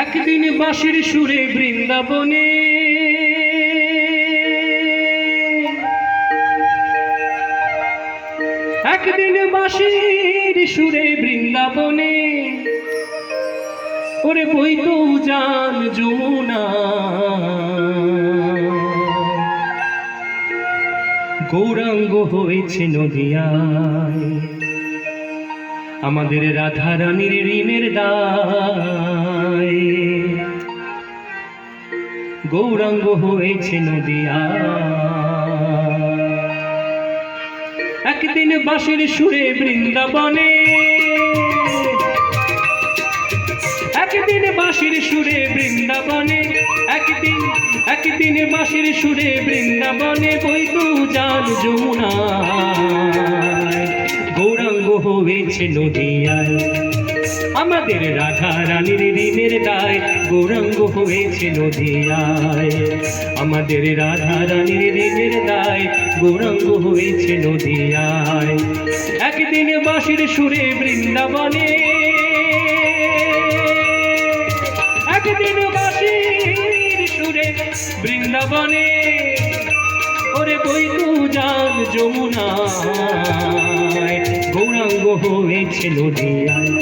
একদিন বাঁশির সুরে বৃন্দাবনে একদিন বাঁশির সুরে বৃন্দাবনে ওরে বইতো জান যমুনা গৌরাঙ্গ হয়েছে নদিয়ায় আমাদের রাধা রানীর ঋণের দায় গৌরাঙ্গ হয়েছে নদিয়ায় একদিন বাঁশির সুরে বৃন্দাবনে একদিন বাঁশির সুরে বৃন্দাবনে একদিন বাঁশির সুরে বৃন্দাবনে বইতো জান যমুনায় গৌরাঙ্গ হয়েছে নদিয়ায় আমাদের রাধা রানীর ঋণের দায় গৌরাঙ্গ হয়েছে নদিয়ায় আমাদের রাধা রানীর ঋণের দায় গৌরাঙ্গ হয়েছে নদিয়ায় একদিন বাঁশির সুরে বৃন্দাবনে একদিন বাঁশির সুরে বৃন্দাবনে ওরে বইতো জান যমুনায় গৌরাঙ্গ হয়েছে নদিয়ায়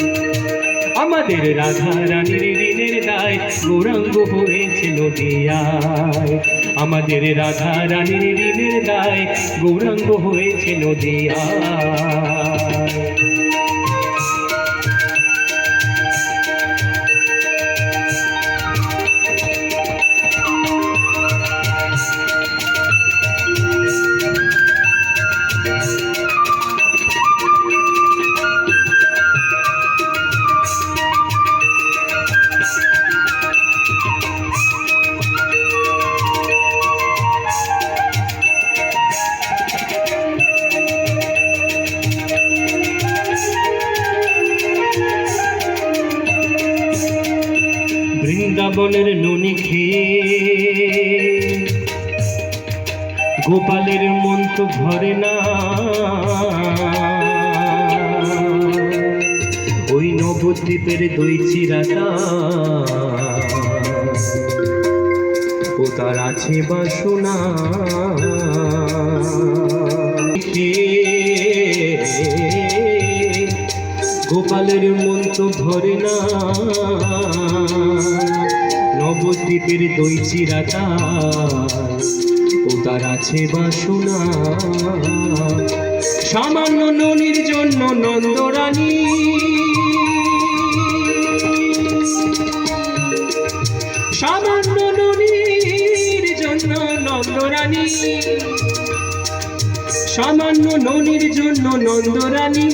আমাদের রাধা রানীর ঋণের দায় গৌরাঙ্গ হয়েছে নদিয়ায় আমাদের রাধা রানীর ঋণের দায় গৌরাঙ্গ হয়েছে নদিয়ায় বৃন্দাবনের ননি খেয়ে গোপালের মন তো ভরে না ওই নবদ্বীপের দই চিরাটা ও তার আছে বাসনা গোপালের মন তো ভরে না নবদ্বীপের দই চিরাটা ও তার আছে বাসনা সামান্য ননির জন্য নন্দরানী সামান্য ননির জন্য নন্দরানী সামান্য ননির জন্য নন্দরানী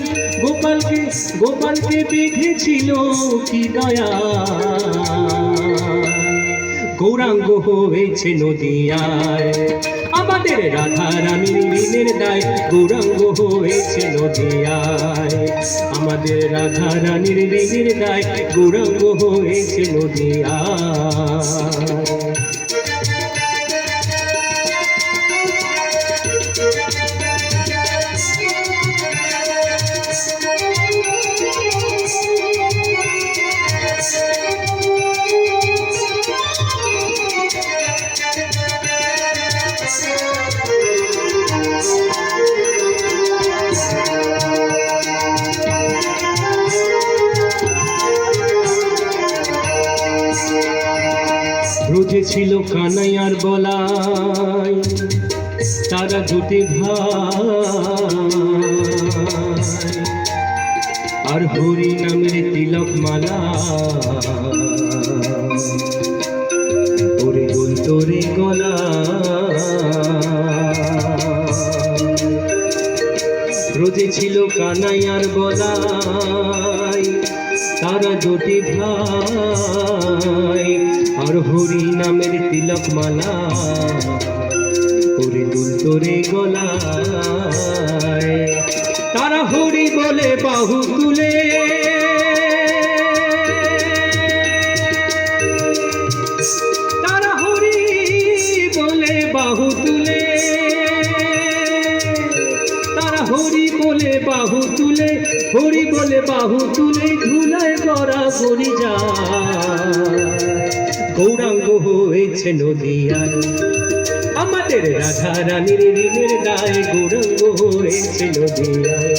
গোপালকে বেঁধেছিল কি দয়া গৌরাঙ্গ হয়েছে নদিয়ায় আমাদের রাধা রানীর ঋণের দায় গৌরাঙ্গ হয়েছে নদিয়ায় আমাদের রাধা রানীর ঋণের দায় গৌরাঙ্গ হয়েছে নদিয়ায় ব্রজে ছিল কানাইয়ার বলাই তারা দুটি ভাই আর হরি নামের তিলক মালা ওরে দুলতরে গলা ব্রজে ছিল কানাইয়ার বলাই তারা দুটি ভাই আর হরি নামের তিলক মালা ওরে দুলতরে গলায় তারা হরি বলে বাহু তুলে তারা হরি বলে বাহু তুলে তারা হরি বলে বাহু বাহু তুলে, হরি বলে বাহু তুলে ধুলায় গড়া গড়ি যায়। গৌরাঙ্গ হয়েছে নদিয়ায় আমাদের রাধা রানীর ঋণের দায়। গৌরাঙ্গ হয়েছে নদিয়ায়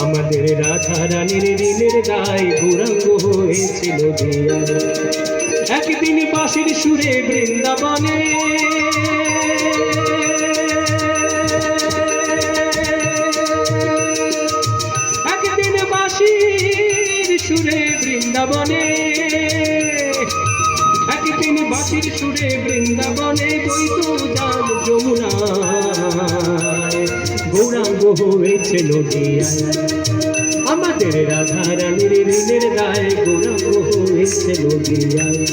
আমাদের রাধা রানীর ঋণের দায়। গৌরাঙ্গ হয়েছে নদিয়ায়। একদিন বাঁশির সুরে বৃন্দাবনে, একদিন বাঁশির সুরে বৃন্দাবনে, একদিন বাঁশির সুরে বৃন্দাবনে বইত যান যমুনায়। গৌরাঙ্গ হয়েছে নদিয়ায় আমাদের রাধা রানীর ঋণের দায়। গৌরাঙ্গ হয়েছে নদিয়ায়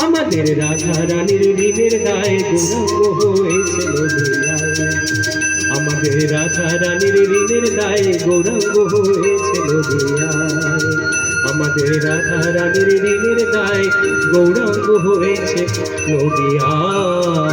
আমাদের রাধা রানীর ঋণের দায়। গৌরাঙ্গ হয়েছে নদিয়ায় আমাদের রাধা রানীর ঋণের দায়। গৌরাঙ্গ হয়েছে নদিয়ায় আমাদের রাধা রানীর ঋণের দায়। গৌরাঙ্গ হয়েছে নদিয়ায়।